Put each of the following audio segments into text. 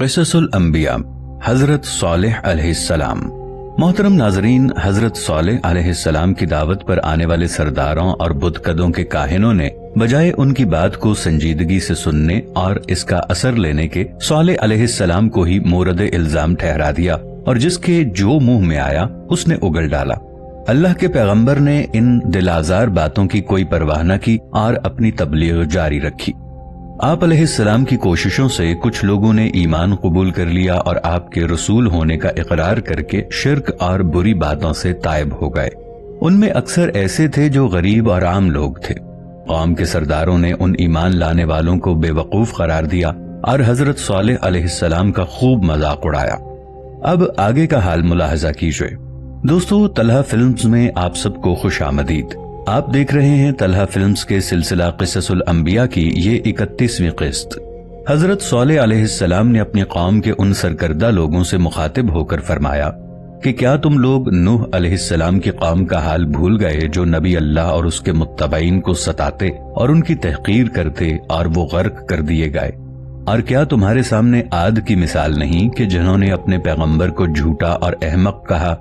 قصص الانبیاء حضرت صالح علیہ السلام۔ محترم ناظرین، حضرت صالح علیہ السلام کی دعوت پر آنے والے سرداروں اور بت قدوں کے کاہنوں نے بجائے ان کی بات کو سنجیدگی سے سننے اور اس کا اثر لینے کے، صالح علیہ السلام کو ہی مورد الزام ٹھہرا دیا اور جس کے جو منہ میں آیا اس نے اگل ڈالا۔ اللہ کے پیغمبر نے ان دل آزار باتوں کی کوئی پرواہ نہ کی اور اپنی تبلیغ جاری رکھی۔ آپ علیہ السلام کی کوششوں سے کچھ لوگوں نے ایمان قبول کر لیا اور آپ کے رسول ہونے کا اقرار کر کے شرک اور بری باتوں سے تائب ہو گئے۔ ان میں اکثر ایسے تھے جو غریب اور عام لوگ تھے۔ قوم کے سرداروں نے ان ایمان لانے والوں کو بے وقوف قرار دیا اور حضرت صالح علیہ السلام کا خوب مذاق اڑایا۔ اب آگے کا حال ملاحظہ کیجئے۔ دوستو، طلحہ فلمز میں آپ سب کو خوش آمدید۔ آپ دیکھ رہے ہیں طلحہ فلمز کے سلسلہ قصص الانبیاء کی یہ 31ویں قسط۔ حضرت صالح علیہ السلام نے اپنی قوم کے ان سرکردہ لوگوں سے مخاطب ہو کر فرمایا کہ کیا تم لوگ نوح علیہ السلام کی قوم کا حال بھول گئے جو نبی اللہ اور اس کے متبعین کو ستاتے اور ان کی تحقیر کرتے اور وہ غرق کر دیے گئے؟ اور کیا تمہارے سامنے عاد کی مثال نہیں کہ جنہوں نے اپنے پیغمبر کو جھوٹا اور احمق کہا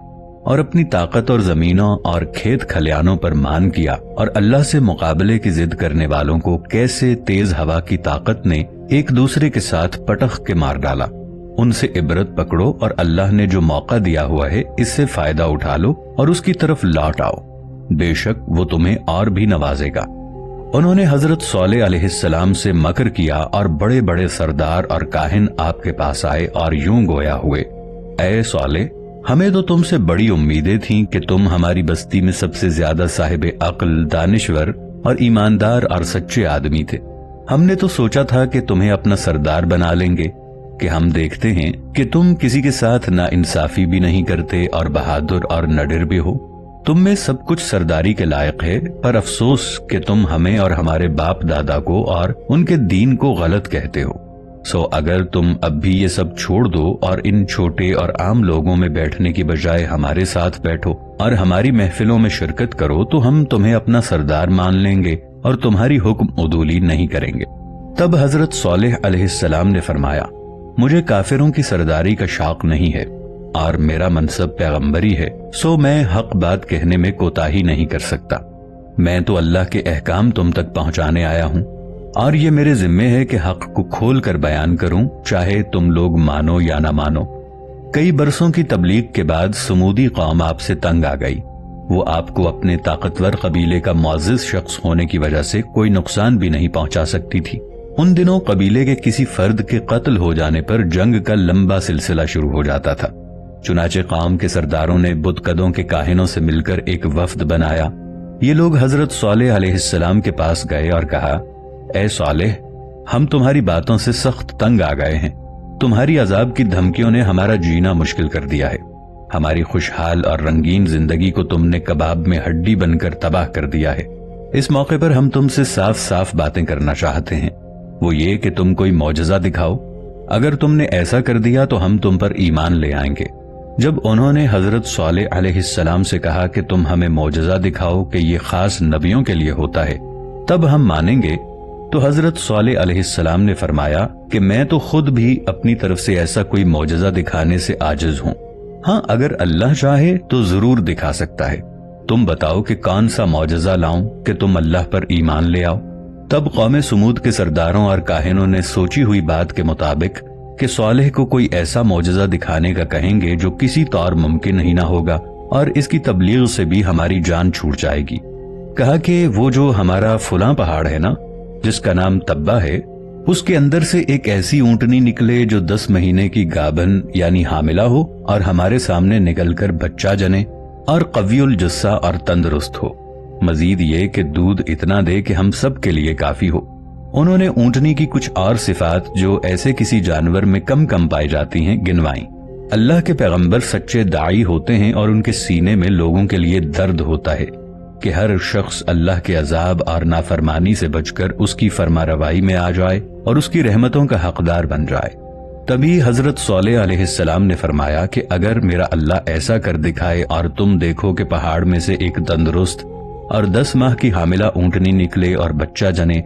اور اپنی طاقت اور زمینوں اور کھیت کھلیانوں پر مان کیا، اور اللہ سے مقابلے کی ضد کرنے والوں کو کیسے تیز ہوا کی طاقت نے ایک دوسرے کے ساتھ پٹخ کے مار ڈالا۔ ان سے عبرت پکڑو اور اللہ نے جو موقع دیا ہوا ہے اس سے فائدہ اٹھا لو اور اس کی طرف لوٹ آؤ، بے شک وہ تمہیں اور بھی نوازے گا۔ انہوں نے حضرت صالح علیہ السلام سے مکر کیا اور بڑے بڑے سردار اور کاہن آپ کے پاس آئے اور یوں گویا ہوئے، اے صالح، ہمیں تو تم سے بڑی امیدیں تھیں کہ تم ہماری بستی میں سب سے زیادہ صاحب عقل، دانشور اور ایماندار اور سچے آدمی تھے۔ ہم نے تو سوچا تھا کہ تمہیں اپنا سردار بنا لیں گے، کہ ہم دیکھتے ہیں کہ تم کسی کے ساتھ نا انصافی بھی نہیں کرتے اور بہادر اور نڈر بھی ہو۔ تم میں سب کچھ سرداری کے لائق ہے، پر افسوس کہ تم ہمیں اور ہمارے باپ دادا کو اور ان کے دین کو غلط کہتے ہو۔ سو اگر تم اب بھی یہ سب چھوڑ دو اور ان چھوٹے اور عام لوگوں میں بیٹھنے کی بجائے ہمارے ساتھ بیٹھو اور ہماری محفلوں میں شرکت کرو تو ہم تمہیں اپنا سردار مان لیں گے اور تمہاری حکم عدولی نہیں کریں گے۔ تب حضرت صالح علیہ السلام نے فرمایا، مجھے کافروں کی سرداری کا شوق نہیں ہے اور میرا منصب پیغمبری ہے، سو میں حق بات کہنے میں کوتاہی نہیں کر سکتا۔ میں تو اللہ کے احکام تم تک پہنچانے آیا ہوں اور یہ میرے ذمے ہے کہ حق کو کھول کر بیان کروں، چاہے تم لوگ مانو یا نہ مانو۔ کئی برسوں کی تبلیغ کے بعد سمودی قوم آپ سے تنگ آ گئی۔ وہ آپ کو اپنے طاقتور قبیلے کا معزز شخص ہونے کی وجہ سے کوئی نقصان بھی نہیں پہنچا سکتی تھی۔ ان دنوں قبیلے کے کسی فرد کے قتل ہو جانے پر جنگ کا لمبا سلسلہ شروع ہو جاتا تھا۔ چنانچہ قوم کے سرداروں نے بت قدوں کے کاہنوں سے مل کر ایک وفد بنایا۔ یہ لوگ حضرت صالح علیہ السلام کے پاس گئے اور کہا، اے صالح، ہم تمہاری باتوں سے سخت تنگ آ گئے ہیں۔ تمہاری عذاب کی دھمکیوں نے ہمارا جینا مشکل کر دیا ہے۔ ہماری خوشحال اور رنگین زندگی کو تم نے کباب میں ہڈی بن کر تباہ کر دیا ہے۔ اس موقع پر ہم تم سے صاف صاف باتیں کرنا چاہتے ہیں، وہ یہ کہ تم کوئی معجزہ دکھاؤ۔ اگر تم نے ایسا کر دیا تو ہم تم پر ایمان لے آئیں گے۔ جب انہوں نے حضرت صالح علیہ السلام سے کہا کہ تم ہمیں معجزہ دکھاؤ کہ یہ خاص نبیوں کے لیے ہوتا ہے، تب ہم مانیں گے، تو حضرت صالح علیہ السلام نے فرمایا کہ میں تو خود بھی اپنی طرف سے ایسا کوئی معجزہ دکھانے سے عاجز ہوں۔ ہاں، اگر اللہ چاہے تو ضرور دکھا سکتا ہے۔ تم بتاؤ کہ کون سا معجزہ لاؤں کہ تم اللہ پر ایمان لے آؤ۔ تب قوم سمود کے سرداروں اور کاہنوں نے سوچی ہوئی بات کے مطابق کہ صالح کو کوئی ایسا معجزہ دکھانے کا کہیں گے جو کسی طور ممکن ہی نہ ہوگا اور اس کی تبلیغ سے بھی ہماری جان چھوٹ جائے گی۔ کہا کہ وہ جو ہمارا فلاں پہاڑ ہے نا، جس کا نام تبا ہے، اس کے اندر سے ایک ایسی اونٹنی نکلے جو 10 مہینے کی گابن یعنی حاملہ ہو اور ہمارے سامنے نکل کر بچہ جنے اور قوی الجثہ اور تندرست ہو، مزید یہ کہ دودھ اتنا دے کہ ہم سب کے لیے کافی ہو۔ انہوں نے اونٹنی کی کچھ اور صفات جو ایسے کسی جانور میں کم پائی جاتی ہیں گنوائیں۔ اللہ کے پیغمبر سچے داعی ہوتے ہیں اور ان کے سینے میں لوگوں کے لیے درد ہوتا ہے کہ ہر شخص اللہ کے عذاب اور نافرمانی سے بچ کر اس کی فرما روائی میں آ جائے اور اس کی رحمتوں کا حقدار بن جائے۔ تبھی حضرت صالح علیہ السلام نے فرمایا کہ اگر میرا اللہ ایسا کر دکھائے اور تم دیکھو کہ پہاڑ میں سے ایک تندرست اور 10 ماہ کی حاملہ اونٹنی نکلے اور بچہ جنے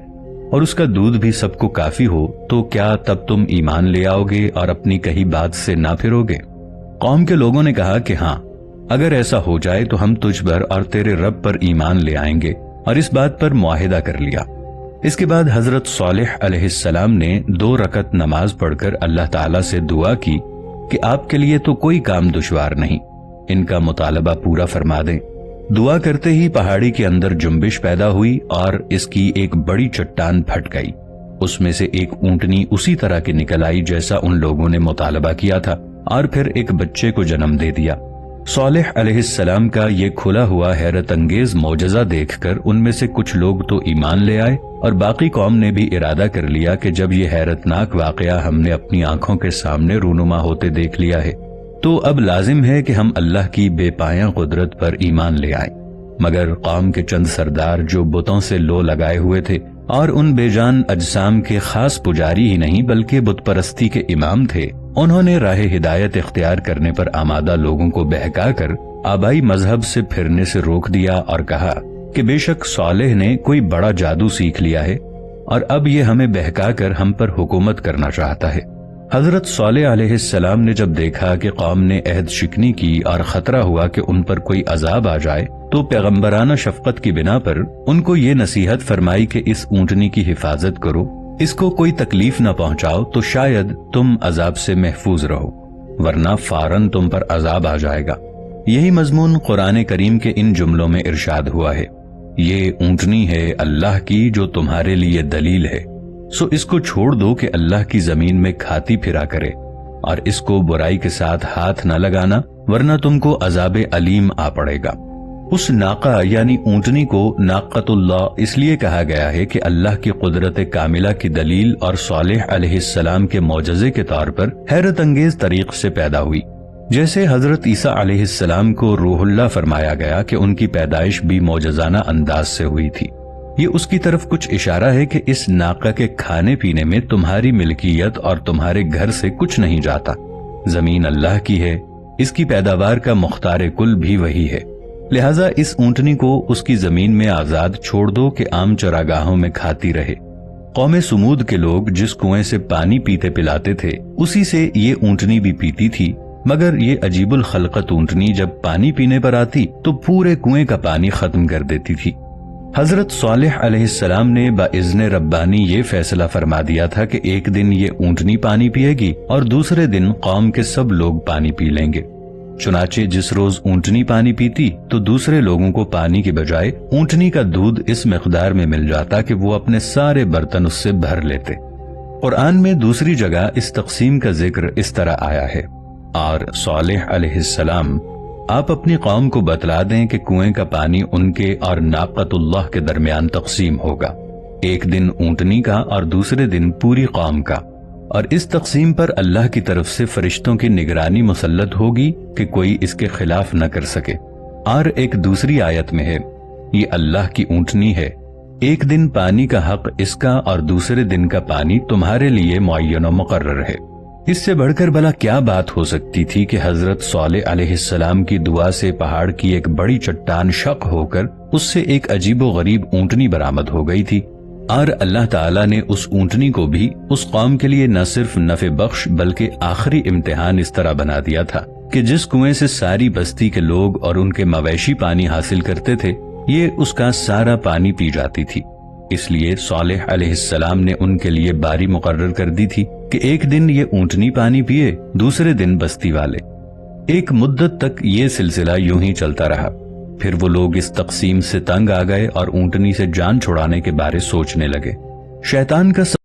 اور اس کا دودھ بھی سب کو کافی ہو تو کیا تب تم ایمان لے آؤ گے اور اپنی کہی بات سے نہ پھرو گے؟ قوم کے لوگوں نے کہا کہ ہاں، اگر ایسا ہو جائے تو ہم تجھ پر اور تیرے رب پر ایمان لے آئیں گے، اور اس بات پر معاہدہ کر لیا۔ اس کے بعد حضرت صالح علیہ السلام نے 2 رکعت نماز پڑھ کر اللہ تعالیٰ سے دعا کی کہ آپ کے لیے تو کوئی کام دشوار نہیں، ان کا مطالبہ پورا فرما دیں۔ دعا کرتے ہی پہاڑی کے اندر جنبش پیدا ہوئی اور اس کی ایک بڑی چٹان پھٹ گئی۔ اس میں سے ایک اونٹنی اسی طرح کی نکل آئی جیسا ان لوگوں نے مطالبہ کیا تھا، اور پھر ایک بچے کو جنم دے دیا۔ صالح علیہ السلام کا یہ کھلا ہوا حیرت انگیز معجزہ دیکھ کر ان میں سے کچھ لوگ تو ایمان لے آئے، اور باقی قوم نے بھی ارادہ کر لیا کہ جب یہ حیرت ناک واقعہ ہم نے اپنی آنکھوں کے سامنے رونما ہوتے دیکھ لیا ہے تو اب لازم ہے کہ ہم اللہ کی بے پایاں قدرت پر ایمان لے آئیں۔ مگر قوم کے چند سردار جو بتوں سے لو لگائے ہوئے تھے اور ان بے جان اجسام کے خاص پجاری ہی نہیں بلکہ بت پرستی کے امام تھے، انہوں نے راہ ہدایت اختیار کرنے پر آمادہ لوگوں کو بہکا کر آبائی مذہب سے پھرنے سے روک دیا اور کہا کہ بے شک صالح نے کوئی بڑا جادو سیکھ لیا ہے اور اب یہ ہمیں بہکا کر ہم پر حکومت کرنا چاہتا ہے۔ حضرت صالح علیہ السلام نے جب دیکھا کہ قوم نے عہد شکنی کی اور خطرہ ہوا کہ ان پر کوئی عذاب آ جائے تو پیغمبرانہ شفقت کی بنا پر ان کو یہ نصیحت فرمائی کہ اس اونٹنی کی حفاظت کرو، اس کو کوئی تکلیف نہ پہنچاؤ تو شاید تم عذاب سے محفوظ رہو، ورنہ فوراً تم پر عذاب آ جائے گا۔ یہی مضمون قرآن کریم کے ان جملوں میں ارشاد ہوا ہے، یہ اونٹنی ہے اللہ کی جو تمہارے لیے دلیل ہے، سو اس کو چھوڑ دو کہ اللہ کی زمین میں کھاتی پھرا کرے، اور اس کو برائی کے ساتھ ہاتھ نہ لگانا ورنہ تم کو عذاب علیم آ پڑے گا۔ اس ناقہ یعنی اونٹنی کو ناقۃ اللہ اس لیے کہا گیا ہے کہ اللہ کی قدرت کاملہ کی دلیل اور صالح علیہ السلام کے معجزے کے طور پر حیرت انگیز طریق سے پیدا ہوئی۔ جیسے حضرت عیسیٰ علیہ السلام کو روح اللہ فرمایا گیا کہ ان کی پیدائش بھی معجزانہ انداز سے ہوئی تھی، یہ اس کی طرف کچھ اشارہ ہے کہ اس ناقہ کے کھانے پینے میں تمہاری ملکیت اور تمہارے گھر سے کچھ نہیں جاتا، زمین اللہ کی ہے، اس کی پیداوار کا مختار کل بھی وہی ہے، لہٰذا اس اونٹنی کو اس کی زمین میں آزاد چھوڑ دو کہ عام چراگاہوں میں کھاتی رہے۔ قوم سمود کے لوگ جس کنویں سے پانی پیتے پلاتے تھے اسی سے یہ اونٹنی بھی پیتی تھی، مگر یہ عجیب الخلقت اونٹنی جب پانی پینے پر آتی تو پورے کنویں کا پانی ختم کر دیتی تھی۔ حضرت صالح علیہ السلام نے باذن ربانی یہ فیصلہ فرما دیا تھا کہ ایک دن یہ اونٹنی پانی پیے گی اور دوسرے دن قوم کے سب لوگ پانی پی لیں گے۔ چنانچہ جس روز اونٹنی پانی پیتی تو دوسرے لوگوں کو پانی کے بجائے اونٹنی کا دودھ اس مقدار میں مل جاتا کہ وہ اپنے سارے برتن اس سے بھر لیتے۔ قرآن میں دوسری جگہ اس تقسیم کا ذکر اس طرح آیا ہے، اور صالح علیہ السلام آپ اپنی قوم کو بتلا دیں کہ کنویں کا پانی ان کے اور ناقۃ اللہ کے درمیان تقسیم ہوگا، ایک دن اونٹنی کا اور دوسرے دن پوری قوم کا، اور اس تقسیم پر اللہ کی طرف سے فرشتوں کی نگرانی مسلط ہوگی کہ کوئی اس کے خلاف نہ کر سکے۔ اور ایک دوسری آیت میں ہے، یہ اللہ کی اونٹنی ہے، ایک دن پانی کا حق اس کا اور دوسرے دن کا پانی تمہارے لیے معین و مقرر ہے۔ اس سے بڑھ کر بھلا کیا بات ہو سکتی تھی کہ حضرت صالح علیہ السلام کی دعا سے پہاڑ کی ایک بڑی چٹان شق ہو کر اس سے ایک عجیب و غریب اونٹنی برآمد ہو گئی تھی، اور اللہ تعالیٰ نے اس اونٹنی کو بھی اس قوم کے لیے نہ صرف نفع بخش بلکہ آخری امتحان اس طرح بنا دیا تھا کہ جس کنویں سے ساری بستی کے لوگ اور ان کے مویشی پانی حاصل کرتے تھے یہ اس کا سارا پانی پی جاتی تھی۔ اس لیے صالح علیہ السلام نے ان کے لیے باری مقرر کر دی تھی کہ ایک دن یہ اونٹنی پانی پیے، دوسرے دن بستی والے۔ ایک مدت تک یہ سلسلہ یوں ہی چلتا رہا، پھر وہ لوگ اس تقسیم سے تنگ آ گئے اور اونٹنی سے جان چھڑانے کے بارے سوچنے لگے۔ شیطان کا